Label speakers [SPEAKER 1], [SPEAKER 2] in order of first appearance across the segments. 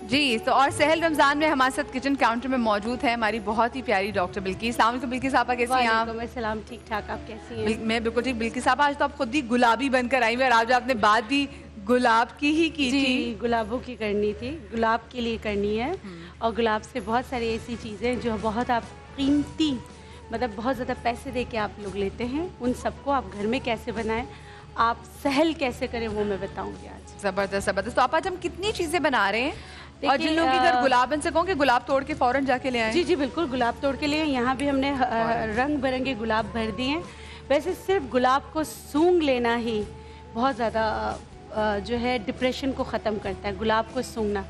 [SPEAKER 1] जी। तो और सहल रमजान में हमारे साथ किचन काउंटर में मौजूद है हमारी बहुत ही प्यारी डॉक्टर बिल्किस। अस्सलाम वालेकुम बिल्किस आपा, कैसी हैं आप?
[SPEAKER 2] वालेकुम अस्सलाम, ठीक ठाक, आप कैसी हैं?
[SPEAKER 1] मैं बिल्कुल ठीक। बिल्किस आपा, आज तो आप खुद ही गुलाबी बनकर आई हुई और आज आपने बात भी गुलाब की ही की
[SPEAKER 2] जी,
[SPEAKER 1] थी।
[SPEAKER 2] गुलाबों की करनी थी, गुलाब के लिए करनी है। और गुलाब से बहुत सारी ऐसी चीज़ें जो बहुत आप कीमती, मतलब बहुत ज़्यादा पैसे दे के आप लोग लेते हैं, उन सबको आप घर में कैसे बनाएं, आप सहल कैसे करें, वो मैं बताऊंगी आज।
[SPEAKER 1] जबरदस्त जबरदस्त। तो आप आज हम कितनी चीजें बना रहे हैं? और जिन
[SPEAKER 2] देखिए,
[SPEAKER 1] लोगों के घर गुलाब बन से कहूँ कि गुलाब तोड़ के फौरन जाके ले आए।
[SPEAKER 2] जी जी बिल्कुल, गुलाब तोड़ के लिए यहाँ भी हमने रंग बिरंगे गुलाब भर दिए हैं। वैसे सिर्फ गुलाब को सूंघ लेना ही बहुत ज़्यादा जो है डिप्रेशन को ख़त्म करता है। गुलाब को सूंघना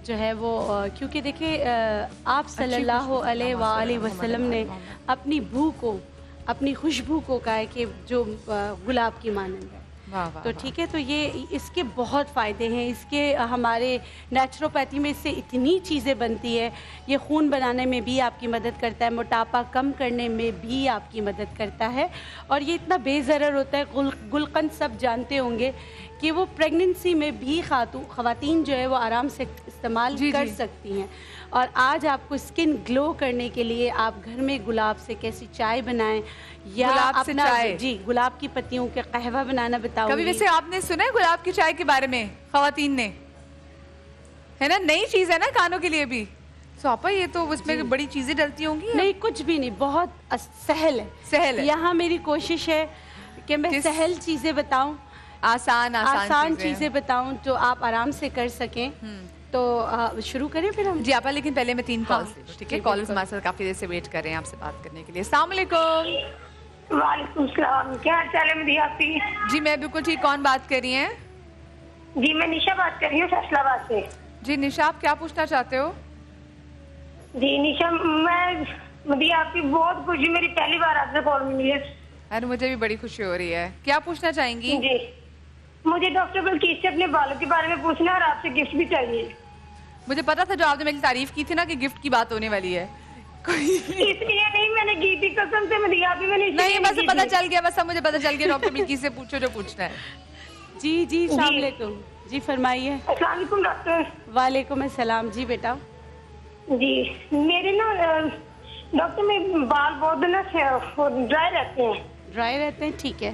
[SPEAKER 2] जो है वो क्योंकि देखिए आप सल्लल्लाहु अलैहि वसल्लम ने अपनी बू को, अपनी खुशबू को कहा है कि जो गुलाब की मानंद है। तो ठीक है, तो ये इसके बहुत फ़ायदे हैं। इसके हमारे नेचुरोपैथी में इससे इतनी चीज़ें बनती है। ये खून बनाने में भी आपकी मदद करता है, मोटापा कम करने में भी आपकी मदद करता है। और ये इतना बेज़रर होता है। गुलकंद सब जानते होंगे कि वो प्रेगनेंसी में भी ख़वातीन जो है वो आराम से इस्तेमाल कर सकती हैं। और आज आपको स्किन ग्लो करने के लिए आप घर में गुलाब से कैसी चाय बनाएं या अपना जी गुलाब की पत्तियों के कहवा बनाना बताऊंगी।
[SPEAKER 1] कभी वैसे आपने सुना है गुलाब की चाय के बारे में ख़वातीन ने? है ना, नई चीज़ है ना कानों के लिए भी। तो आपा ये तो उसमें बड़ी चीज़ें डलती होंगी।
[SPEAKER 2] नहीं, कुछ भी नहीं, बहुत सहल है। सहल है। यहाँ मेरी कोशिश है कि मैं सहल चीज़ें बताऊँ, आसान चीज़ें बताऊँ जो आप आराम से कर सकें। तो शुरू करें फिर हम?
[SPEAKER 1] जी आपा, लेकिन पहले मैं 3 कॉल्स ठीक है। कॉलर्स हमारे साथ काफ़ी देर से वेट कर रहे हैं आपसे बात करने के लिए। अस्सलाम वालेकुम।
[SPEAKER 3] वालेकुम सलाम, क्या हाल चाल है मेरी आपकी?
[SPEAKER 1] जी मैं बिल्कुल ठीक। कौन बात कर रही हैं?
[SPEAKER 3] जी मैं निशा बात कर रही हूँ फैसलाबाद से।
[SPEAKER 1] जी निशा, आप क्या पूछना चाहते हो?
[SPEAKER 3] जी निशा, मैं मुझे आपकी बहुत खुशी, मेरी पहली बार आपसे कॉल मिली है।
[SPEAKER 1] अरे मुझे भी बड़ी खुशी हो रही है। क्या पूछना चाहेंगी?
[SPEAKER 3] जी मुझे डॉक्टर बिल्किस से अपने बालों के बारे में पूछना और आपसे गिफ्ट भी चाहिए।
[SPEAKER 1] मुझे पता था जो आपने मेरी तारीफ की थी ना कि गिफ्ट की बात होने वाली है।
[SPEAKER 3] इसलिए नहीं मैंने की थी, कसम से मैंने आप भी मैंने
[SPEAKER 1] नहीं, बस पता चल गया, बस मुझे पता चल गया। डॉक्टर बिल्किस से पूछो जो पूछना है।
[SPEAKER 2] जी जी अस्सलाम वालेकुम। जी फरमाइए।
[SPEAKER 3] अस्सलाम वालेकुम डॉक्टर।
[SPEAKER 2] वालेकुम अस्सलाम। जी बेटा।
[SPEAKER 3] जी मेरे ना डॉक्टर में बाल बहुत ना ड्राई रहते हैं।
[SPEAKER 2] ड्राई रहते हैं, ठीक है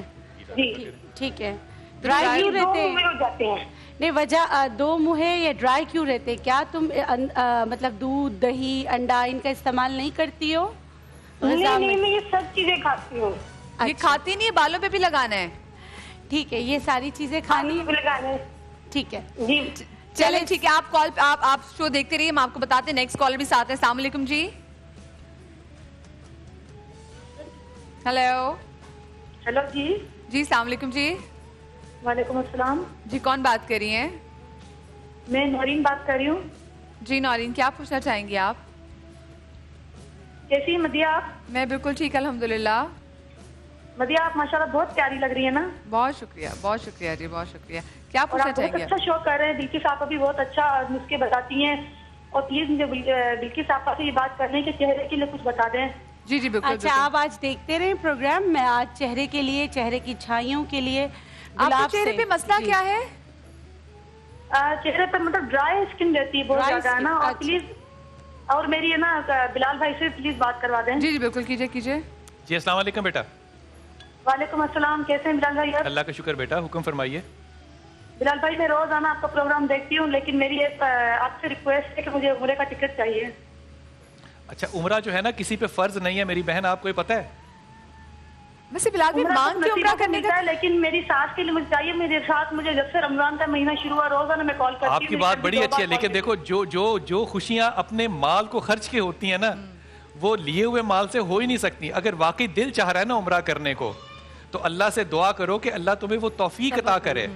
[SPEAKER 3] जी
[SPEAKER 2] ठीक है। ड्राई क्यों रहते हैं?
[SPEAKER 3] हो जाते हैं।
[SPEAKER 2] नहीं, वजह दो मुँह है या ड्राई क्यों रहते? क्या तुम मतलब दूध, दही, अंडा इनका इस्तेमाल नहीं करती हो?
[SPEAKER 3] नहीं, मैं ये सब चीजें खाती हूँ।
[SPEAKER 1] ये खाती नहीं है, बालों पे भी लगाना है।
[SPEAKER 2] ठीक है, ये सारी चीजें खानी है,
[SPEAKER 3] लगाना है।
[SPEAKER 2] ठीक है
[SPEAKER 3] जी
[SPEAKER 1] चले ठीक है। आप कॉल आप शो देखते रहिए, हम आपको बताते हैं। नेक्स्ट कॉलर भी साथ है। अस्सलाम वालेकुम जी। हेलो
[SPEAKER 3] जी
[SPEAKER 1] जी अस्सलाम वालेकुम जी।
[SPEAKER 3] वालेकुम अस्सलाम
[SPEAKER 1] जी, कौन बात कर रही हैं?
[SPEAKER 3] मैं नौरीन बात कर रही हूँ।
[SPEAKER 1] जी नौरीन, क्या पूछना चाहेंगी आप?
[SPEAKER 3] कैसी है मदिया आप?
[SPEAKER 1] मैं बिल्कुल ठीक अल्हम्दुलिल्लाह।
[SPEAKER 3] मदिया आप माशाल्लाह बहुत प्यारी लग रही है ना।
[SPEAKER 1] बहुत शुक्रिया जी, बहुत शुक्रिया। क्या पूछना चाहेंगे?
[SPEAKER 3] बहुत अच्छा शो कर रहे हैं। बिल्किस आप भी बहुत अच्छा नुस्खे बताती हैं। और प्लीज मुझे बिल्किस आप से ये बात करने के चेहरे के लिए कुछ बता दें।
[SPEAKER 1] जी जी बिल्कुल।
[SPEAKER 2] अच्छा, आप आज देखते रहे प्रोग्राम। मैं आज चेहरे के लिए, चेहरे की छाइयों के लिए,
[SPEAKER 1] आपके चेहरे पे मसला क्या है?
[SPEAKER 3] चेहरे पे मतलब ड्राई स्किन रहती है बहुत ज्यादा है ना। और प्लीज और मेरी है ना बिलाल भाई से प्लीज बात करवा दें।
[SPEAKER 1] जी जी बिल्कुल, कीजिए।
[SPEAKER 4] जी अस्सलाम वालेकुम बेटा।
[SPEAKER 3] वालेकुम अस्सलाम, कैसे हैं बिलाल भाई?
[SPEAKER 4] अल्लाह का शुक्र बेटा, हुक्म फरमाइए।
[SPEAKER 3] बिलाल भाई मैं रोज आना आपका प्रोग्राम देखती हूँ, लेकिन मेरी एक आपसे रिक्वेस्ट है कि मुझे उम्रे का टिकट चाहिए।
[SPEAKER 4] अच्छा, उम्रा जो है ना किसी पे फर्ज नहीं है मेरी बहन, आपको ये पता है?
[SPEAKER 1] वैसे बिलाल भाई मांग के उम्रा करने का,
[SPEAKER 3] लेकिन मेरी सास के लिए मुझे चाहिए। मेरे साथ मुझे जब से रमजान का महीना शुरू हुआ रोजाना मैं कॉल करती हूँ।
[SPEAKER 4] आपकी बात बड़ी अच्छी है, लेकिन देखो जो खुशियाँ अपने माल को खर्च के होती है ना, वो लिए हुए माल से हो ही नहीं सकती। अगर वाकई दिल चाह रहा है ना उम्रा करने को, तो अल्लाह से दुआ करो कि अल्लाह तुम्हें वो तौफीक अता करे।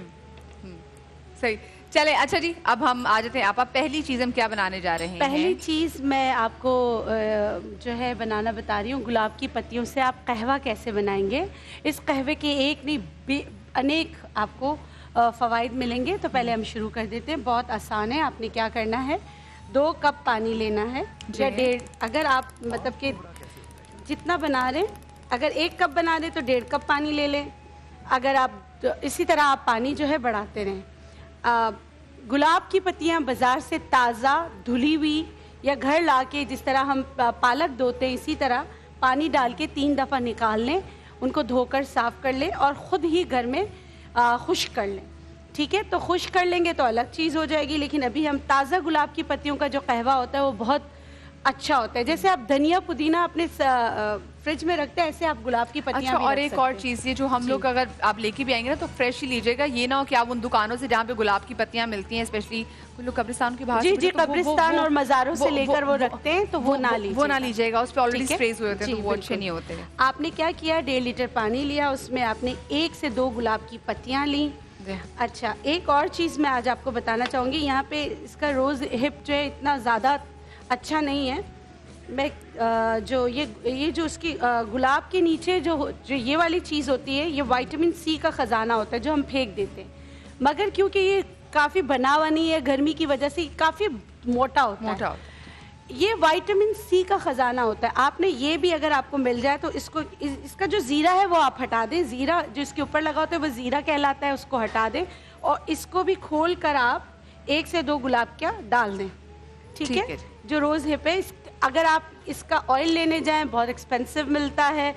[SPEAKER 1] सही। चले अच्छा जी, अब हम आ जाते हैं। आप पहली चीज़ हम क्या बनाने जा रहे हैं?
[SPEAKER 2] पहली चीज़ मैं आपको जो है बनाना बता रही हूँ। गुलाब की पत्तियों से आप कहवा कैसे बनाएंगे। इस कहवे के एक नहीं अनेक आपको फ़वाइद मिलेंगे। तो पहले हम शुरू कर देते हैं। बहुत आसान है। आपने क्या करना है, 2 कप पानी लेना है या 1.5, अगर आप मतलब कि जितना बना रहे, अगर 1 कप बना रहे तो 1.5 कप पानी ले लें। अगर आप तो इसी तरह आप पानी जो है बढ़ाते रहें। गुलाब की पत्तियां बाजार से ताज़ा धुली हुई या घर लाके जिस तरह हम पालक धोते हैं इसी तरह पानी डाल के 3 दफ़ा निकाल लें, उनको धोकर साफ़ कर लें और ख़ुद ही घर में खुश्क कर लें। ठीक है, तो खुश्क कर लेंगे तो अलग चीज़ हो जाएगी, लेकिन अभी हम ताज़ा गुलाब की पत्तियों का जो कहवा होता है वो बहुत अच्छा होता है। जैसे आप धनिया पुदीना अपने फ्रिज में रखते हैं, ऐसे आप गुलाब की पत्तियां
[SPEAKER 1] अच्छा,
[SPEAKER 2] भी
[SPEAKER 1] और
[SPEAKER 2] रख
[SPEAKER 1] एक
[SPEAKER 2] सकते
[SPEAKER 1] और
[SPEAKER 2] हैं।
[SPEAKER 1] चीज़, ये जो हम लोग अगर आप लेके भी आएंगे ना तो फ्रेश ही लीजिएगा, ये ना हो कि आप उन दुकानों से जहाँ पे गुलाब की पत्तियां मिलती हैं, स्पेशली कुछ लोग कब्रिस्तान के बाहर
[SPEAKER 2] जी
[SPEAKER 1] से
[SPEAKER 2] जी,
[SPEAKER 1] भी, तो
[SPEAKER 2] कब्रिस्तान और मज़ारों से लेकर वो रखते हैं, तो वो ना लीजिएगा।
[SPEAKER 1] वो ना लीजिएगा, उस पर ऑलरेडी
[SPEAKER 2] ठीक है?
[SPEAKER 1] स्प्रेज हुए होते हैं
[SPEAKER 2] जी,
[SPEAKER 1] तो वो अच्छे
[SPEAKER 2] बिल्कुल।
[SPEAKER 1] नहीं होते हैं।
[SPEAKER 2] आपने क्या किया, 1.5 लीटर पानी लिया, उसमें आपने 1 से 2 गुलाब की पत्तियां ली। अच्छा, एक और चीज़ मैं आज आपको बताना चाहूँगी, यहाँ पे इसका रोज़ हिप जो है इतना ज़्यादा अच्छा नहीं है। मैं जो ये जो उसकी गुलाब के नीचे जो ये वाली चीज़ होती है, ये विटामिन सी का ख़जाना होता है जो हम फेंक देते हैं, मगर क्योंकि ये काफ़ी बना हुआ नहीं है, गर्मी की वजह से काफ़ी मोटा होता है। ये विटामिन सी का ख़जाना होता है। आपने ये भी अगर आपको मिल जाए तो इसका जो ज़ीरा है वो आप हटा दें, ज़ीरा जो इसके ऊपर लगा होता है वो ज़ीरा कहलाता है, उसको हटा दें और इसको भी खोल कर आप 1 से 2 गुलाब का डाल दें। ठीक है, जो रोज़ हिप है, अगर आप इसका ऑयल लेने जाएं बहुत एक्सपेंसिव मिलता है,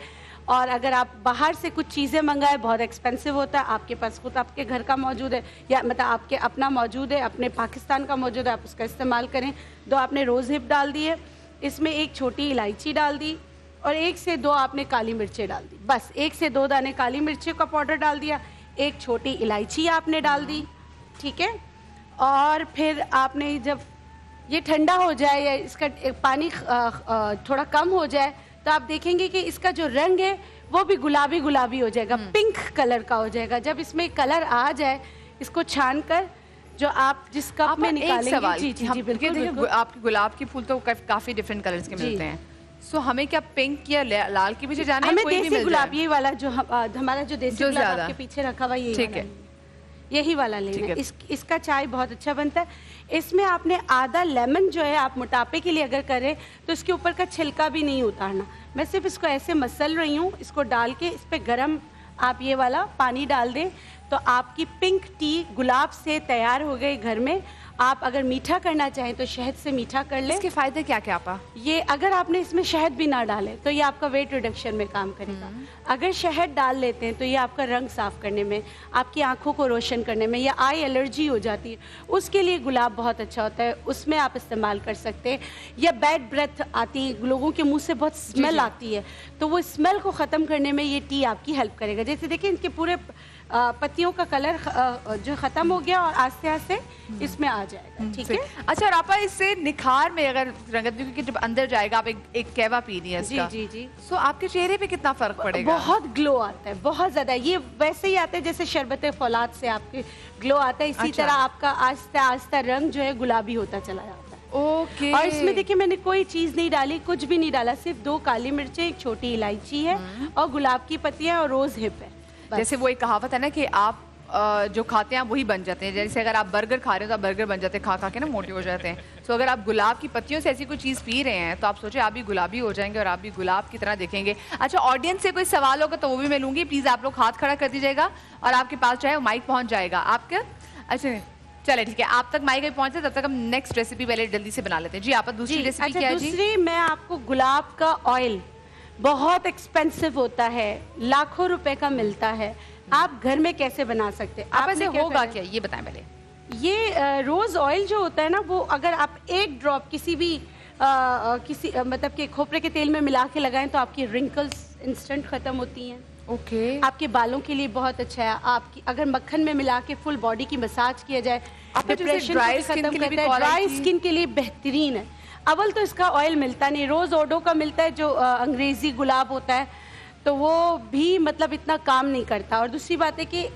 [SPEAKER 2] और अगर आप बाहर से कुछ चीज़ें मंगाए बहुत एक्सपेंसिव होता है। आपके पास खुद आपके घर का मौजूद है या मतलब आपके अपना मौजूद है, अपने पाकिस्तान का मौजूद है, आप उसका इस्तेमाल करें। 2 आपने रोज़ हिप डाल दिए, इसमें 1 छोटी इलायची डाल दी और 1 से 2 आपने काली मिर्चें डाल दी, बस 1 से 2 दाने काली मिर्चें का पाउडर डाल दिया, 1 छोटी इलायची आपने डाल दी। ठीक है, और फिर आपने जब ये ठंडा हो जाए या इसका पानी थोड़ा कम हो जाए तो आप देखेंगे कि इसका जो रंग है वो भी गुलाबी गुलाबी हो जाएगा, पिंक कलर का हो जाएगा। जब इसमें कलर आ जाए, इसको छान कर जो आप जिस कप में निकालेंगे, जी जी जी बिल्कुल,
[SPEAKER 1] आपके गुलाब के फूल तो काफी डिफरेंट कलर्स के मिलते हैं। सो हमें क्या पिंक या लाल के पीछे जाना है?
[SPEAKER 2] हमें देसी गुलाब, ये वाला जो हमारा जो देसी गुलाब आपके पीछे रखा हुआ ये
[SPEAKER 1] ठीक है,
[SPEAKER 2] यही वाला लेना है। इसका चाय बहुत अच्छा बनता है। इसमें आपने आधा लेमन जो है, आप मोटापे के लिए अगर करें तो इसके ऊपर का छिलका भी नहीं उतारना। मैं सिर्फ इसको ऐसे मसल रही हूँ, इसको डाल के इस पर गरम आप ये वाला पानी डाल दें तो आपकी पिंक टी गुलाब से तैयार हो गई घर में। आप अगर मीठा करना चाहें तो शहद से मीठा कर लें।
[SPEAKER 1] इसके फायदे क्या क्या आपा?
[SPEAKER 2] ये अगर आपने इसमें शहद भी ना डाले तो ये आपका वेट रिडक्शन में काम करेगा। अगर शहद डाल लेते हैं तो ये आपका रंग साफ करने में, आपकी आंखों को रोशन करने में, या आई एलर्जी हो जाती है उसके लिए गुलाब बहुत अच्छा होता है, उसमें आप इस्तेमाल कर सकते हैं। या बैड ब्रेथ आती है, लोगों के मुंह से बहुत स्मेल आती है, तो वो स्मेल को ख़त्म करने में ये टी आपकी हेल्प करेगा। जैसे देखिए इनके पूरे पत्तियों का कलर जो ख़त्म हो गया और आस्ते आस्ते इसमें आ जाएगा। ठीक है,
[SPEAKER 1] अच्छा, और आपा इससे निखार में अगर रंगत, क्योंकि जब अंदर जाएगा आप एक कहवा पी रही है इसका,
[SPEAKER 2] जी जी जी,
[SPEAKER 1] सो आपके चेहरे पे कितना फर्क पड़ेगा?
[SPEAKER 2] बहुत ग्लो आता है, बहुत ज्यादा। ये वैसे ही आता है जैसे शरबत फौलाद से आपके ग्लो आता है, इसी तरह आपका आस्ता आस्ता रंग जो है गुलाबी होता चला जाता है।
[SPEAKER 1] ओके,
[SPEAKER 2] और इसमें देखिए मैंने कोई चीज नहीं डाली, कुछ भी नहीं डाला, सिर्फ 2 काली मिर्चें, 1 छोटी इलायची है और गुलाब की पत्तियां और रोज हिप है।
[SPEAKER 1] जैसे वो एक कहावत है ना कि आप जो खाते हैं वही बन जाते हैं। जैसे अगर आप बर्गर खा रहे हो तो आप बर्गर बन जाते हैं, खा खा के ना मोटे हो जाते हैं। तो अगर आप गुलाब की पत्तियों से ऐसी कोई चीज़ पी रहे हैं तो आप सोचे आप भी गुलाबी हो जाएंगे और आप भी गुलाब की तरह देखेंगे। अच्छा, ऑडियंस से कोई सवाल होगा तो वो भी मैं लूँगी, प्लीज़ आप लोग हाथ खड़ा कर दीजिएगा और आपके पास जो है वो माइक पहुँच जाएगा आपके। अच्छा चले ठीक है, आप तक माइक पहुँचे, तब तक हम नेक्स्ट रेसिपी पहले जल्दी से बना लेते हैं। जी आप दूसरी रेसिपी क्या है?
[SPEAKER 2] दूसरी मैं आपको गुलाब का ऑयल बहुत एक्सपेंसिव होता है, लाखों रुपए का मिलता है, आप घर में कैसे बना सकते हैं?
[SPEAKER 1] आप ऐसे होगा क्या ये बताएं पहले।
[SPEAKER 2] ये रोज ऑयल जो होता है ना, वो अगर आप 1 ड्रॉप किसी भी मतलब कि खोपरे के तेल में मिला के लगाएं तो आपकी रिंकल्स इंस्टेंट खत्म होती हैं।
[SPEAKER 1] ओके,
[SPEAKER 2] आपके बालों के लिए बहुत अच्छा है। आपकी अगर मक्खन में मिला के फुल बॉडी की मसाज किया जाए, डिप्रेशन
[SPEAKER 1] ड्राई स्किन के लिए,
[SPEAKER 2] ड्राई स्किन के लिए बेहतरीन है। अव्वल तो इसका ऑयल मिलता नहीं, रोज ओडो का मिलता है जो अंग्रेजी गुलाब होता है, तो वो भी मतलब इतना काम नहीं करता। और दूसरी बात है कि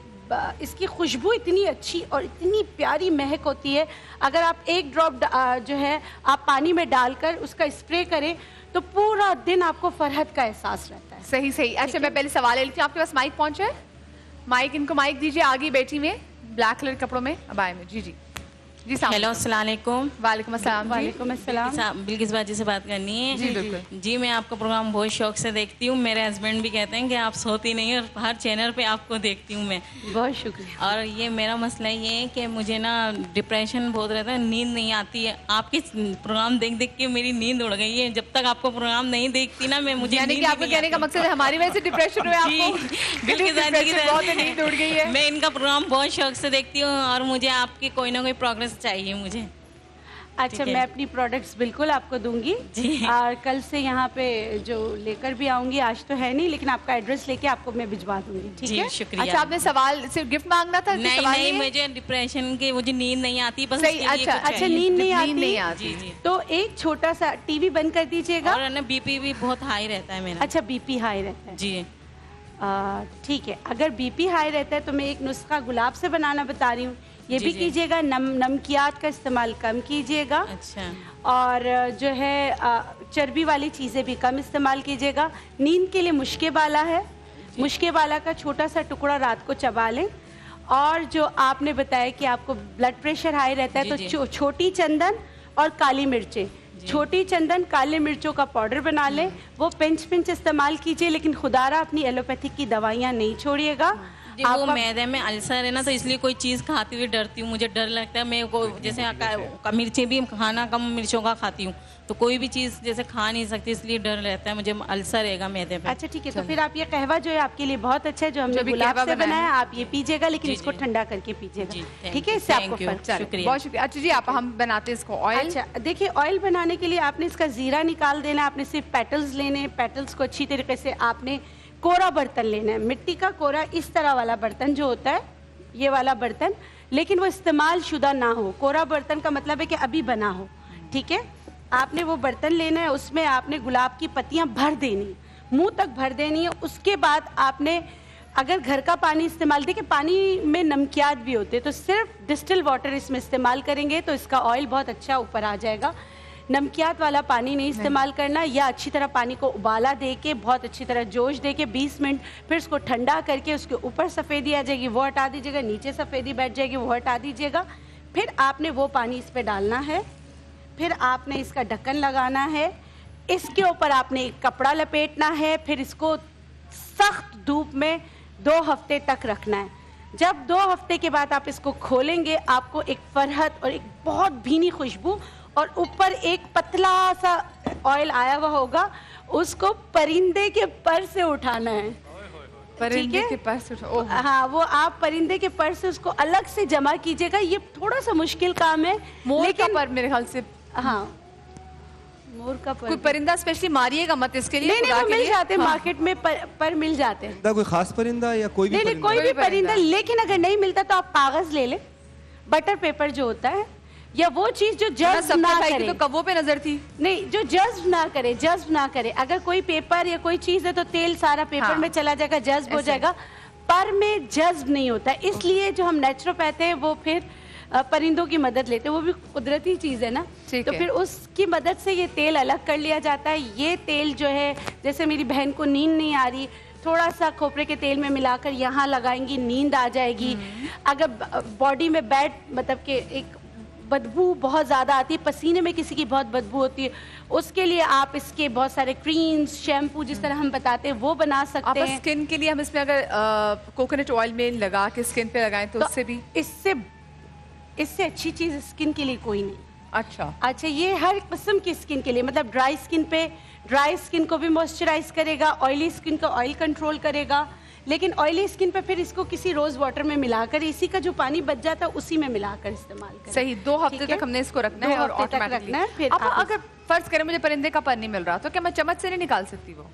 [SPEAKER 2] इसकी खुशबू इतनी अच्छी और इतनी प्यारी महक होती है, अगर आप 1 ड्रॉप जो है आप पानी में डालकर उसका स्प्रे करें तो पूरा दिन आपको फरहत का एहसास रहता है।
[SPEAKER 1] सही सही। अच्छा मैं पहले सवाल ले लेती हूँ, आपके पास माइक पहुँचा है? माइक, इनको माइक दीजिए, आगे बैठी में ब्लैक कलर कपड़ों में, अब आए में। जी जी जी साहब।
[SPEAKER 5] हेलो, अस्सलाम वालेकुम।
[SPEAKER 1] वालेकुम अस्सलाम जी।
[SPEAKER 2] वालेकुम अस्सलाम।
[SPEAKER 5] बिल्किस बाजी से बात करनी है।
[SPEAKER 1] जी बिल्कुल।
[SPEAKER 5] जी, मैं आपका प्रोग्राम बहुत शौक से देखती हूँ। मेरे हस्बैंड भी कहते हैं कि आप सोती नहीं, और हर चैनल पे आपको देखती हूँ मैं।
[SPEAKER 2] बहुत शुक्रिया।
[SPEAKER 5] और ये मेरा मसला ये है कि मुझे ना डिप्रेशन बहुत रहता है, नींद नहीं आती है। आपके प्रोग्राम देख देख के मेरी नींद उड़ गई है। जब तक आपको प्रोग्राम नहीं देखती ना मैं, मुझे
[SPEAKER 1] यानी कि आपको कहने का मकसद है हमारी वजह से डिप्रेशन हुआ है आपको?
[SPEAKER 5] बिल्किस बाजी की
[SPEAKER 1] बहुत नींद उड़ गई है।
[SPEAKER 5] मैं इनका प्रोग्राम बहुत शौक से देखती हूँ, और मुझे आपकी कोई ना कोई प्रोग्रेस चाहिए मुझे।
[SPEAKER 2] अच्छा, मैं अपनी प्रोडक्ट्स बिल्कुल आपको दूंगी
[SPEAKER 5] जी।
[SPEAKER 2] और कल से यहाँ पे जो लेकर भी आऊंगी, आज तो है नहीं, लेकिन आपका एड्रेस लेके आपको मैं भिजवा दूंगी। ठीक
[SPEAKER 5] जी,
[SPEAKER 2] है?
[SPEAKER 5] शुक्रिया।
[SPEAKER 1] अच्छा, आपने सवाल सिर्फ गिफ्ट मांगना था?
[SPEAKER 5] नहीं
[SPEAKER 1] सवाल
[SPEAKER 5] नहीं,
[SPEAKER 1] है?
[SPEAKER 5] मुझे डिप्रेशन के, मुझे नींद नहीं आती बस।
[SPEAKER 1] सही,
[SPEAKER 5] उसके लिए
[SPEAKER 1] अच्छा,
[SPEAKER 5] कुछ
[SPEAKER 2] अच्छा,
[SPEAKER 5] चाहिए।
[SPEAKER 2] नींद नहीं
[SPEAKER 1] नींद नहीं
[SPEAKER 2] आती?
[SPEAKER 1] आती।
[SPEAKER 5] जी।
[SPEAKER 2] तो एक छोटा सा टीवी बंद कर दीजिएगा।
[SPEAKER 5] और ना बीपी भी बहुत हाई रहता है मेरा।
[SPEAKER 2] अच्छा, बीपी हाई रहता है?
[SPEAKER 5] जी।
[SPEAKER 2] ठीक है, अगर बीपी हाई रहता है तो मैं एक नुस्खा गुलाब से बनाना बता रही हूँ, ये
[SPEAKER 5] जी,
[SPEAKER 2] भी
[SPEAKER 5] जी।
[SPEAKER 2] कीजिएगा। नमकियात का इस्तेमाल कम कीजिएगा,
[SPEAKER 5] अच्छा।
[SPEAKER 2] और जो है चर्बी वाली चीज़ें भी कम इस्तेमाल कीजिएगा। नींद के लिए मुश्के बाला है, मुश्के बाला का छोटा सा टुकड़ा रात को चबा लें। और जो आपने बताया कि आपको ब्लड प्रेशर हाई रहता है,
[SPEAKER 5] जी,
[SPEAKER 2] तो छोटी चंदन और काली मिर्चें, छोटी चंदन काले मिर्चों का पाउडर बना लें, वो पिंच पिंच इस्तेमाल कीजिए, लेकिन खुदारा अपनी एलोपैथिक की दवाइयाँ नहीं छोड़िएगा।
[SPEAKER 5] जी, वो मैदे में अल्सर है ना, तो इसलिए कोई चीज़ खाती हुई डरती हूँ, मुझे डर लगता है। मैं को जैसे मिर्चें भी खाना कम मिर्चों का खाती हूँ, तो कोई भी चीज़ जैसे खा नहीं सकती, इसलिए डर रहता है मुझे, अल्सर रहेगा मैदे पे।
[SPEAKER 2] अच्छा ठीक है, तो फिर आप ये कहवा जो है आपके लिए बहुत अच्छा है, जो हमने
[SPEAKER 1] भी
[SPEAKER 2] गुलाब
[SPEAKER 1] कहवा
[SPEAKER 2] से
[SPEAKER 1] बनाया
[SPEAKER 2] बनाया, आप ये पीजिएगा, लेकिन
[SPEAKER 5] जी,
[SPEAKER 2] इसको
[SPEAKER 5] जी।
[SPEAKER 2] ठंडा करके
[SPEAKER 5] जी,
[SPEAKER 2] पीजिएगा।
[SPEAKER 5] thank
[SPEAKER 2] ठीक है,
[SPEAKER 5] you,
[SPEAKER 2] इससे आपको
[SPEAKER 5] thank you,
[SPEAKER 2] फर्क चलेगा।
[SPEAKER 5] शुक्रिया।
[SPEAKER 1] बहुत शुक्रिया। अच्छा जी, आप हम बनाते हैं इसको ऑयल।
[SPEAKER 2] अच्छा, देखिए, ऑयल बनाने के लिए आपने इसका जीरा निकाल देना है। आपने सिर्फ पेटल्स लेने हैं, पेटल्स को अच्छी तरीके से आपने कोरा बर्तन लेना है, मिट्टी का कोरा, इस तरह वाला बर्तन जो होता है, ये वाला बर्तन, लेकिन वो इस्तेमाल शुदा ना हो। कोरा बर्तन का मतलब है कि अभी बना हो। ठीक है, आपने वो बर्तन लेना है, उसमें आपने गुलाब की पत्तियां भर देनी है, मुंह तक भर देनी है। उसके बाद आपने अगर घर का पानी इस्तेमाल, देखिए पानी में नमकियात भी होते हैं, तो सिर्फ डिस्टिल वाटर इसमें इस्तेमाल करेंगे तो इसका ऑयल बहुत अच्छा ऊपर आ जाएगा। नमकियात वाला पानी नहीं इस्तेमाल करना, या अच्छी तरह पानी को उबाला दे के, बहुत अच्छी तरह जोश दे के 20 मिनट, फिर उसको ठंडा करके उसके ऊपर सफ़ेदी आ जाएगी, वो हटा दीजिएगा, नीचे सफ़ेदी बैठ जाएगी, वो हटा दीजिएगा। फिर आपने वो पानी इस पर डालना है, फिर आपने इसका ढक्कन लगाना है, इसके ऊपर आपने एक कपड़ा लपेटना है, फिर इसको सख्त धूप में 2 हफ्ते तक रखना है। जब 2 हफ्ते के बाद आप इसको खोलेंगे, आपको एक फरहत और एक बहुत भीनी खुशबू और ऊपर एक पतला सा ऑयल आया हुआ होगा, उसको परिंदे के पर से उठाना है।
[SPEAKER 1] परिंदे
[SPEAKER 2] ठीक है?
[SPEAKER 1] के पर से ओह,
[SPEAKER 2] हाँ, वो आप परिंदे के पर से उसको अलग से जमा कीजिएगा। ये थोड़ा सा मुश्किल काम है,
[SPEAKER 1] मोर का
[SPEAKER 2] लेकिन
[SPEAKER 1] पर मेरे ख्याल से
[SPEAKER 2] हाँ, मोर का पर
[SPEAKER 1] कोई परिंदा स्पेशली मारिएगा मत इसके लिए।
[SPEAKER 2] नहीं नहीं,
[SPEAKER 1] खुदा
[SPEAKER 2] वो
[SPEAKER 1] के
[SPEAKER 2] मिल
[SPEAKER 1] लिए।
[SPEAKER 2] जाते हैं,
[SPEAKER 1] हाँ।
[SPEAKER 2] मार्केट में पर मिल जाते हैं।
[SPEAKER 6] कोई खास परिंदा या कोई भी
[SPEAKER 2] नहीं नहीं,
[SPEAKER 6] परिंदा?
[SPEAKER 2] कोई भी
[SPEAKER 1] कोई परिंदा।
[SPEAKER 2] परिंदा, लेकिन अगर नहीं मिलता तो आप कागज ले लें, बटर पेपर जो होता है, या वो चीज जो जज्ब ना करे।
[SPEAKER 1] तो कब्बों पे नजर थी।
[SPEAKER 2] नहीं, जो जज्ब ना करे, जज्ब ना करे। अगर कोई पेपर या कोई चीज है तो तेल सारा पेपर
[SPEAKER 1] हाँ।
[SPEAKER 2] में चला जाएगा, जज्ब हो
[SPEAKER 1] ऐसे।
[SPEAKER 2] जाएगा। पर में जज्ब नहीं होता, इसलिए जो हम नेचुरोपैथ हैं वो फिर परिंदों की मदद लेते हैं, वो भी कुदरती चीज है ना,
[SPEAKER 1] ठीक
[SPEAKER 2] तो
[SPEAKER 1] है।
[SPEAKER 2] फिर उसकी मदद से ये तेल अलग कर लिया जाता है। ये तेल जो है, जैसे मेरी बहन को नींद नहीं आ रही, थोड़ा सा खोपरे के तेल में मिलाकर यहाँ लगाएंगी, नींद आ जाएगी। अगर बॉडी में बैड, मतलब कि एक बदबू बहुत ज़्यादा आती है, पसीने में किसी की बहुत बदबू होती है, उसके लिए आप इसके बहुत सारे क्रीम्स, शैम्पू, जिस तरह हम बताते हैं, वो बना सकते
[SPEAKER 1] आप
[SPEAKER 2] हैं।
[SPEAKER 1] स्किन के लिए हम इसमें अगर कोकोनट ऑयल में लगा के स्किन पे लगाएं तो उससे भी
[SPEAKER 2] इससे अच्छी चीज़ स्किन के लिए कोई नहीं।
[SPEAKER 1] अच्छा।
[SPEAKER 2] अच्छा, ये हर किस्म की स्किन के लिए, मतलब ड्राई स्किन पे, ड्राई स्किन को भी मॉइस्चराइज करेगा, ऑयली स्किन को ऑयल कंट्रोल करेगा, लेकिन ऑयली स्किन पे फिर इसको किसी रोज वाटर में मिलाकर, इसी का जो पानी बच जाता है उसी में मिलाकर इस्तेमाल करें।
[SPEAKER 1] सही, 2 हफ्ते
[SPEAKER 2] ठीक है?
[SPEAKER 1] तक हमने इसको रखना
[SPEAKER 2] 2
[SPEAKER 1] है और
[SPEAKER 2] हफ्ते तक
[SPEAKER 1] ऑटोमेटिकली
[SPEAKER 2] रखना है, फिर
[SPEAKER 1] अब
[SPEAKER 2] आप
[SPEAKER 1] अगर फर्ज करें मुझे परिंदे का पर नहीं मिल रहा तो क्या मैं चम्मच से नहीं निकाल सकती वो?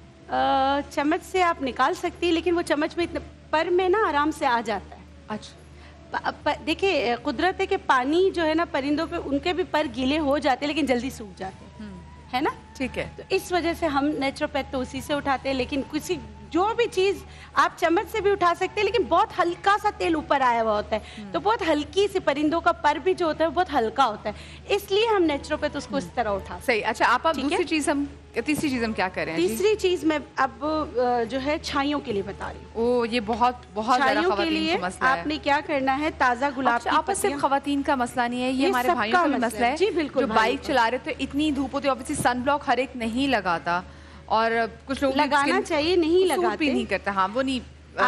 [SPEAKER 2] चम्मच से आप निकाल सकती है, लेकिन वो चम्मच में इतने पर में ना आराम से आ जाता है।
[SPEAKER 1] अच्छा।
[SPEAKER 2] देखिए, कुदरत है कि पानी जो है ना, परिंदों पे उनके भी पर गीले हो जाते हैं, लेकिन जल्दी सूख जाते हैं, है ना।
[SPEAKER 1] ठीक है।
[SPEAKER 2] तो इस वजह से हम नेचुरोपैथ तो उसी से उठाते हैं, लेकिन किसी जो भी चीज़ आप चम्मच से भी उठा सकते हैं, लेकिन बहुत हल्का सा तेल ऊपर आया हुआ होता है, तो बहुत हल्की सी, परिंदों का पर भी जो होता है वो बहुत हल्का होता है, इसलिए हम नेचुरोपैथ उसको इस तरह उठा सकते
[SPEAKER 1] सही। अच्छा आप
[SPEAKER 2] ठीक है?
[SPEAKER 1] तीसरी चीज हम क्या करें?
[SPEAKER 2] तीसरी चीज मैं अब जो है छाइयों के लिए बता रही हूँ।
[SPEAKER 1] ओ ये बहुत बहुत ज्यादा
[SPEAKER 2] छाइयों के
[SPEAKER 1] खवातीन
[SPEAKER 2] लिए
[SPEAKER 1] का मसला है।
[SPEAKER 2] आपने क्या करना है, ताज़ा गुलाब की
[SPEAKER 1] आपस सिर्फ
[SPEAKER 2] पत्तियां।
[SPEAKER 1] खवातीन का मसला नहीं है, ये
[SPEAKER 2] ये
[SPEAKER 1] हमारे
[SPEAKER 2] सबका
[SPEAKER 1] भाइयों का भी
[SPEAKER 2] मसला
[SPEAKER 1] मसला
[SPEAKER 2] है।
[SPEAKER 1] है।
[SPEAKER 2] जी, बिल्कुल
[SPEAKER 1] जो
[SPEAKER 2] भाइयों
[SPEAKER 1] बाइक
[SPEAKER 2] का।
[SPEAKER 1] चला रहे थे, इतनी धूप होती है, ऑब्वियसली सन ब्लॉक हर एक नहीं लगाता, और कुछ लोग
[SPEAKER 2] लगाना चाहिए, नहीं लगाते
[SPEAKER 1] भी नहीं करते। हाँ वो नहीं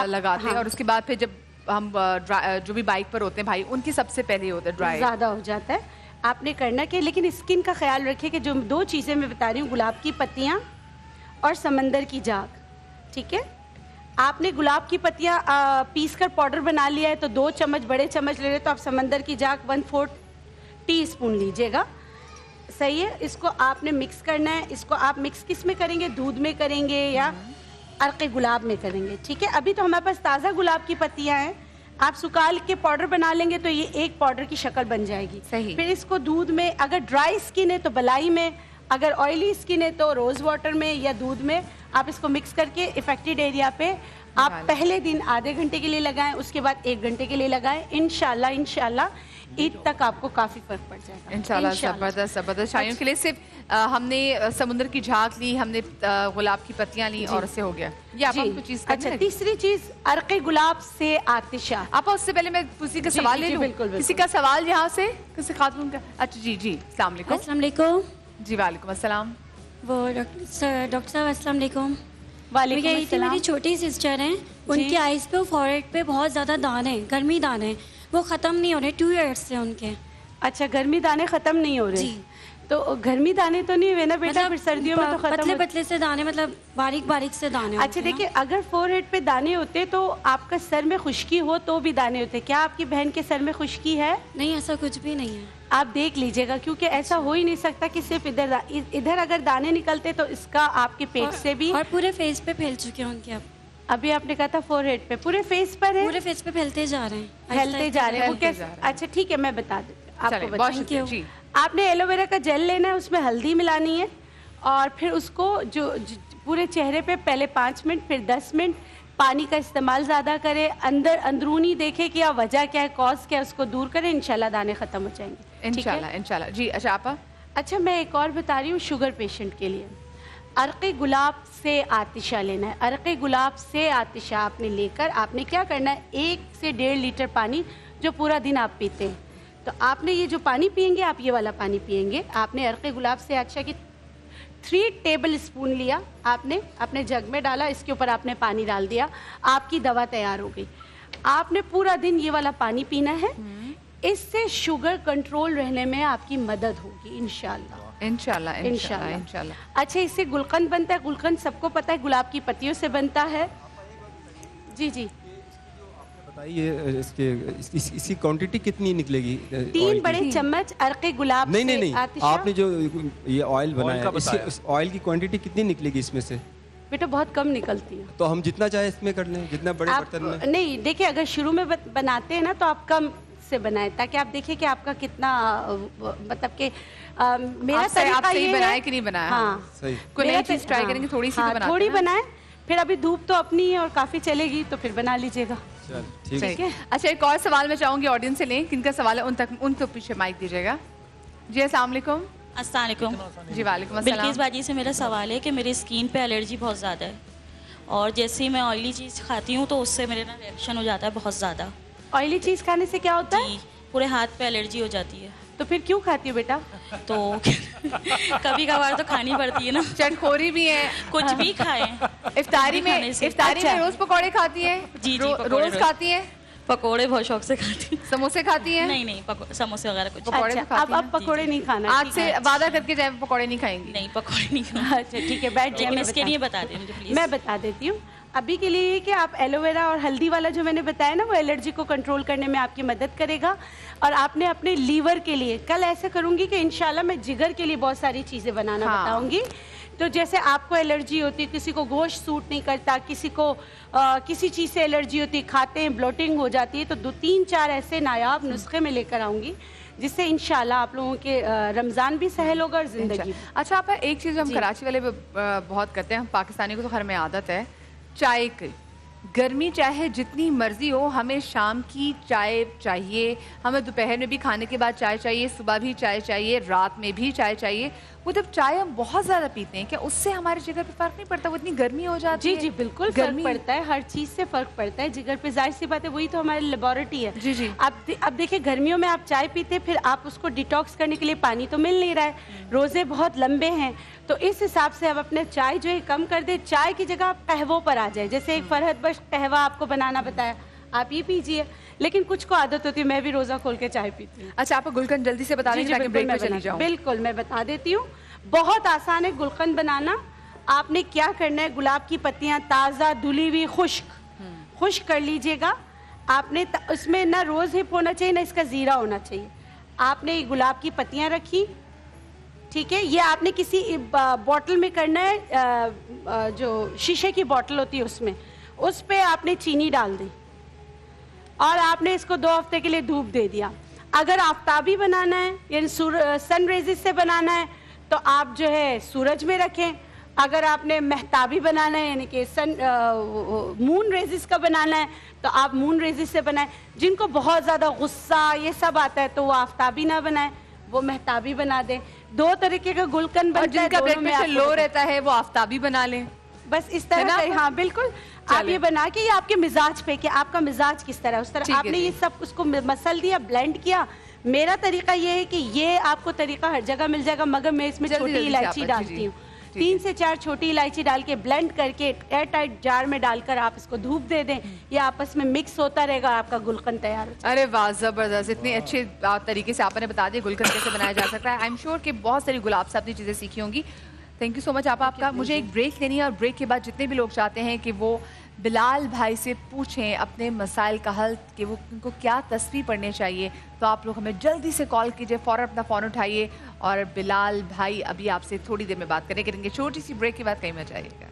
[SPEAKER 1] लगाते।
[SPEAKER 2] हाँ।
[SPEAKER 1] और उसके बाद फिर जब हम जो भी बाइक पर होते हैं भाई, उनकी सबसे पहले होता है ड्राई।
[SPEAKER 2] ज़्यादा हो जाता है। आपने करना क्या, लेकिन स्किन का ख्याल रखिए कि जो 2 चीज़ें मैं बता रही हूँ, गुलाब की पत्तियाँ और समंदर की झाग, ठीक है। आपने गुलाब की पत्तियाँ पीस कर पाउडर बना लिया है, तो 2 चम्मच, बड़े चम्मच ले रहे तो आप समंदर की झाग 1/4 टीस्पून लीजिएगा, सही है। इसको आपने मिक्स करना है। इसको आप मिक्स किस में करेंगे, दूध में करेंगे या अर्क़े गुलाब में करेंगे, ठीक है। अभी तो हमारे पास ताज़ा गुलाब की पत्तियाँ हैं, आप सुखाल के पाउडर बना लेंगे तो ये एक पाउडर की शक्ल बन जाएगी।
[SPEAKER 1] सही।
[SPEAKER 2] फिर इसको दूध में, अगर ड्राई स्किन है तो बलाई में, अगर ऑयली स्किन है तो रोज़ वाटर में या दूध में आप इसको मिक्स करके इफेक्टेड एरिया पे आप पहले दिन आधे घंटे के लिए लगाएं, उसके बाद 1 घंटे के लिए लगाएं। इंशाल्लाह ईद तक आपको काफ़ी फ़र्क पड़ जाएगा
[SPEAKER 1] इंशाल्लाह। जबरदस्त जबरदस्त। छाइयों के लिए सिर्फ हमने समुद्र की झाग ली, हमने गुलाब की पत्तियां ली और उससे हो गया। ये आप हमको चीज
[SPEAKER 2] अच्छा, तीसरी चीज़ अर्क़े गुलाब से आतिशा।
[SPEAKER 1] आप उससे पहले मैं किसी का
[SPEAKER 2] जी,
[SPEAKER 1] सवाल
[SPEAKER 2] जी,
[SPEAKER 1] ले
[SPEAKER 2] जी,
[SPEAKER 1] लूं?
[SPEAKER 2] बिल्कुल, बिल्कुल।
[SPEAKER 1] किसी का सवाल यहाँ से, किसी खातून का? अच्छा जी जी, अस्सलाम वालेकुम।
[SPEAKER 6] अस्सलाम वालेकुम।
[SPEAKER 1] जी वालेकुम अस्सलाम।
[SPEAKER 6] वो डॉक्टर साहब अस्सलाम वालेकुम।
[SPEAKER 2] वालेकुम
[SPEAKER 6] मैं कही थी,
[SPEAKER 2] अस्सलाम।
[SPEAKER 6] मेरी छोटी सिस्टर हैं, उनकी आइज़ पे फॉरहेड पे बहुत ज़्यादा दाने हैं, गर्मी दाने हैं, वो ख़त्म नहीं हो रहे 2 ईयर्स से उनके।
[SPEAKER 2] अच्छा, गर्मी दाने ख़त्म नहीं हो रहे?
[SPEAKER 6] जी।
[SPEAKER 2] तो गर्मी दाने तो नहीं हुए ना बेटा, फिर सर्दियों में तो खत्म
[SPEAKER 6] पतले
[SPEAKER 2] हो-
[SPEAKER 6] पतले से दाने, मतलब बारीक बारीक से दाने
[SPEAKER 2] अच्छा
[SPEAKER 6] होते हैं
[SPEAKER 2] देखिए, अगर फोरहेड पे दाने होते तो आपका सर में खुश्की हो तो भी दाने होते। क्या आपकी बहन के सर में खुश्की है?
[SPEAKER 6] ना। नहीं, ऐसा कुछ भी नहीं है।
[SPEAKER 2] आप देख लीजिएगा, क्योंकि ऐसा हो ही नहीं सकता कि सिर्फ इधर अगर दाने निकलते तो इसका आपके पेट से भी।
[SPEAKER 6] और पूरे फेस पे फैल चुके हैं उनके अब।
[SPEAKER 2] अभी आपने कहा था फोरहेड पे, पूरे फेस पर है?
[SPEAKER 6] पूरे फेस पे फैलते जा रहे हैं,
[SPEAKER 2] फैलते जा रहे हैं वो
[SPEAKER 1] फैलते
[SPEAKER 2] कैसे?
[SPEAKER 1] जा रहे हैं।
[SPEAKER 2] अच्छा ठीक है, मैं बता देती हूँ आपको।
[SPEAKER 1] चलिए, बहुत
[SPEAKER 2] बताऊँ।
[SPEAKER 1] शुक्रिया जी।
[SPEAKER 2] आपने एलोवेरा का जेल लेना है, उसमें हल्दी मिलानी है, और फिर उसको पूरे चेहरे पे पहले 5 मिनट, फिर 10 मिनट पानी का इस्तेमाल ज़्यादा करें। अंदरूनी देखें कि वजह क्या है, कॉज क्या है, उसको दूर करें। इंशाल्लाह दाने ख़त्म हो जाएंगे। ठीक है?
[SPEAKER 1] इंशाल्लाह जी। अच्छा आपा?
[SPEAKER 2] अच्छा, मैं एक और बता रही हूँ शुगर पेशेंट के लिए। अर्क़े गुलाब से आतिशा लेना है। अर्क़े गुलाब से आतिशा आपने लेकर आपने क्या करना है, 1 से 1.5 लीटर पानी जो पूरा दिन आप पीते हैं, तो आपने ये जो पानी पियेंगे, आप ये वाला पानी पियेंगे। आपने अर्क़े गुलाब से आतिशा की 3 टेबल स्पून लिया, आपने अपने जग में डाला, इसके ऊपर आपने पानी डाल दिया, आपकी दवा तैयार हो गई। आपने पूरा दिन ये वाला पानी पीना है। इससे शुगर कंट्रोल रहने में आपकी मदद होगी इंशाल्लाह।
[SPEAKER 1] इंशाल्लाह।
[SPEAKER 2] अच्छा, इससे गुलकंद बनता है। गुलकंद सबको पता है, गुलाब की पत्तियों से बनता है। जी जी,
[SPEAKER 7] बताइए इसकी क्वांटिटी कितनी निकलेगी?
[SPEAKER 2] 3 बड़े चम्मच अर्क़े गुलाब
[SPEAKER 7] नहीं
[SPEAKER 2] से
[SPEAKER 7] नहीं नहीं,
[SPEAKER 2] आतिशा।
[SPEAKER 7] आपने जो ये ऑयल बनाया
[SPEAKER 4] का
[SPEAKER 7] है, इससे
[SPEAKER 4] बताया।
[SPEAKER 7] इस ऑयल की क्वांटिटी कितनी निकलेगी इसमें से?
[SPEAKER 2] बेटा बहुत कम निकलती है।
[SPEAKER 7] तो हम जितना चाहे इसमें कर लें, जितना बड़े
[SPEAKER 2] आप
[SPEAKER 7] बर्तन में।
[SPEAKER 2] नहीं, देखिए अगर शुरू में बनाते हैं ना तो आप कम से बनाएं, ताकि आप देखिए कि आपका कितना मतलब कि मेरा
[SPEAKER 1] आप
[SPEAKER 2] तरीका
[SPEAKER 1] सही
[SPEAKER 2] ये
[SPEAKER 1] बनाया
[SPEAKER 2] है
[SPEAKER 1] कि नहीं बनाया?
[SPEAKER 2] हाँ,
[SPEAKER 7] सही।
[SPEAKER 1] कोई
[SPEAKER 2] मेरा
[SPEAKER 1] नई चीज ट्राई करेंगे, थोड़ी सी तो बनाते
[SPEAKER 2] थोड़ी
[SPEAKER 1] हैं ना?
[SPEAKER 2] बनाएं, फिर अभी धूप तो अपनी है और काफ़ी चलेगी, तो फिर बना लीजिएगा।
[SPEAKER 7] चल ठीक है।
[SPEAKER 2] ठीक है।
[SPEAKER 1] अच्छा, एक और सवाल मैं चाहूंगी ऑडियंस से लें, किनका सवाल है उनको पीछे माइक दीजिएगा जी। अस्सलाम वालेकुम।
[SPEAKER 5] अस्सलाम वालेकुम।
[SPEAKER 1] जी वालेकुम
[SPEAKER 5] बिल्किस
[SPEAKER 1] अस्सलाम।
[SPEAKER 5] बाजी से मेरा सवाल है कि मेरी स्किन पे एलर्जी बहुत ज़्यादा है, और जैसे ही मैं ऑयली चीज़ खाती हूँ तो उससे मेरे ना रिएक्शन हो जाता है बहुत ज़्यादा
[SPEAKER 2] ऑयली चीज़ खाने से क्या होता है?
[SPEAKER 5] जी, पूरे हाथ पे एलर्जी हो जाती है।
[SPEAKER 2] तो फिर क्यों खाती हो बेटा?
[SPEAKER 5] तो कभी कभार तो खानी पड़ती है ना,
[SPEAKER 1] चटखोरी भी है।
[SPEAKER 5] कुछ भी खाएं।
[SPEAKER 1] इफ्तारी में
[SPEAKER 5] खाने से।
[SPEAKER 1] इफ्तारी में रोज पकौड़े खाती है?
[SPEAKER 5] जी, पकौड़े
[SPEAKER 1] रोज
[SPEAKER 5] रोज।
[SPEAKER 1] खाती है?
[SPEAKER 5] पकोड़े बहुत शौक से खाती हूँ।
[SPEAKER 1] समोसे खाती है?
[SPEAKER 5] नहीं, समोसे वगैरह कुछ
[SPEAKER 1] पकौड़े
[SPEAKER 2] अच्छा,
[SPEAKER 1] तो खाती
[SPEAKER 2] अब
[SPEAKER 1] हैं।
[SPEAKER 2] पकौड़े नहीं खाना।
[SPEAKER 1] आज
[SPEAKER 2] ठीक
[SPEAKER 1] से
[SPEAKER 2] है।
[SPEAKER 1] वादा करके जाए पकौड़े नहीं खाएंगी।
[SPEAKER 5] नहीं, पकोड़े नहीं खाना।
[SPEAKER 2] अच्छा ठीक है, बैठ जाइए।
[SPEAKER 5] लेकिन
[SPEAKER 2] मैं
[SPEAKER 5] इसके
[SPEAKER 2] बता-
[SPEAKER 5] लिए बता दें मुझे प्लीज।
[SPEAKER 2] मैं बता देती हूँ अभी के लिए कि आप एलोवेरा और हल्दी वाला जो मैंने बताया ना, वो एलर्जी को कंट्रोल करने में आपकी मदद करेगा। और आपने अपने लीवर के लिए, कल ऐसे करूँगी कि इंशाल्लाह मैं जिगर के लिए बहुत सारी चीज़ें बनाना
[SPEAKER 1] हाँ।
[SPEAKER 2] बताऊँगी। तो जैसे आपको एलर्जी होती है, किसी को गोश्त सूट नहीं करता, किसी को किसी चीज़ से एलर्जी होती है, खाते हैं ब्लोटिंग हो जाती है, तो 2-3-4 ऐसे नायाब नुस्खे में लेकर आऊँगी जिससे इंशाल्लाह आप लोगों के रमज़ान भी सहल होगा और ज़िंदगी भी।
[SPEAKER 1] अच्छा, आप एक चीज़ हम कराची वाले बहुत करते हैं, पाकिस्तानी को तो घर में आदत है, चाय की गर्मी चाहे जितनी मर्जी हो, हमें शाम की चाय चाहिए, हमें दोपहर में भी खाने के बाद चाय चाहिए, सुबह भी चाय चाहिए, रात में भी चाय चाहिए। वो जब चाय हम बहुत ज़्यादा पीते हैं, क्या उससे हमारे जिगर पे फ़र्क नहीं पड़ता? वो इतनी गर्मी हो जाती
[SPEAKER 2] जी
[SPEAKER 1] है।
[SPEAKER 2] जी बिल्कुल फर्क पड़ता है, हर चीज़ से फ़र्क पड़ता है जिगर पे। जाहिर सी बात है, वही तो हमारी लेबोरेटरी है।
[SPEAKER 1] जी जी।
[SPEAKER 2] अब देखिए, गर्मियों में आप चाय पीते, फिर आप उसको डिटॉक्स करने के लिए पानी तो मिल नहीं रहा है, रोज़े बहुत लंबे हैं, तो इस हिसाब से अब अपने चाय जो है कम कर दे। चाय की जगह आप कहवों पर आ जाए। जैसे एक फरहत बख्श कहवा आपको बनाना बताया, आप ये पीजिए। लेकिन कुछ को आदत होती है, मैं भी रोज़ा खोल के चाय पीती हूँ।
[SPEAKER 1] अच्छा, आपको गुलकंद जल्दी से बता देंगे ताकि ब्रेक में चली जाऊँ।
[SPEAKER 2] बिल्कुल, मैं बता देती हूँ। बहुत आसान है गुलकंद बनाना। आपने क्या करना है, गुलाब की पत्तियाँ ताज़ा धुली हुई खुश्क कर लीजिएगा। आपने उसमें ना रोज़ हिप होना चाहिए, ना इसका ज़ीरा होना चाहिए। आपने ये गुलाब की पत्तियाँ रखी, ठीक है। ये आपने किसी बॉटल में करना है, जो शीशे की बॉटल होती है उसमें, उस पे आपने चीनी डाल दी और आपने इसको 2 हफ्ते के लिए धूप दे दिया। अगर आफ्ताबी बनाना है यानी सन रेजिस से बनाना है तो आप जो है सूरज में रखें। अगर आपने महताबी बनाना है यानी कि मून रेजिस का बनाना है तो आप मून रेजिस से बनाएं। जिनको बहुत ज़्यादा गुस्सा ये सब आता है तो वो आफ्ताबी ना बनाए, वो महताबी बना दें। 2 तरीके का गुलकंद बनता है।
[SPEAKER 1] जिनका ब्लड प्रेशर लो रहता है वो आफ्ताबी बना लें।
[SPEAKER 2] बस इस तरह का, हाँ बिल्कुल। आप ये बना के, ये आपके मिजाज पे कि आपका मिजाज किस तरह है, उस तरह आपने ये सब उसको मसल दिया, ब्लेंड किया। मेरा तरीका ये है कि ये आपको तरीका हर जगह मिल जाएगा, मगर मैं इसमें छोटी इलायची डालती हूँ। 3 से 4 छोटी इलायची डाल के ब्लेंड करके एयर टाइट जार में डालकर आप इसको धूप दे दें। ये आपस में मिक्स होता रहेगा, आपका गुलकंद तैयार हो जाएगा।
[SPEAKER 1] अरे वाह, जबरदस्त! इतने अच्छे तरीके से आपने बता दिया गुलकंद कैसे बनाया जा सकता है। आई एम श्योर कि बहुत सारी गुलाब से आपने चीज़ें सीखी होंगी। थैंक यू सो मच आपका। मुझे एक ब्रेक लेनी है और ब्रेक के बाद जितने भी लोग चाहते हैं कि वो बिलाल भाई से पूछें अपने मसाइल का हल कि वो उनको क्या तस्वीर पढ़ने चाहिए, तो आप लोग हमें जल्दी से कॉल कीजिए, फ़ौरन अपना फ़ोन उठाइए और बिलाल भाई अभी आपसे थोड़ी देर में बात करेंगे। छोटी सी ब्रेक के बाद कहीं मत जाइएगा।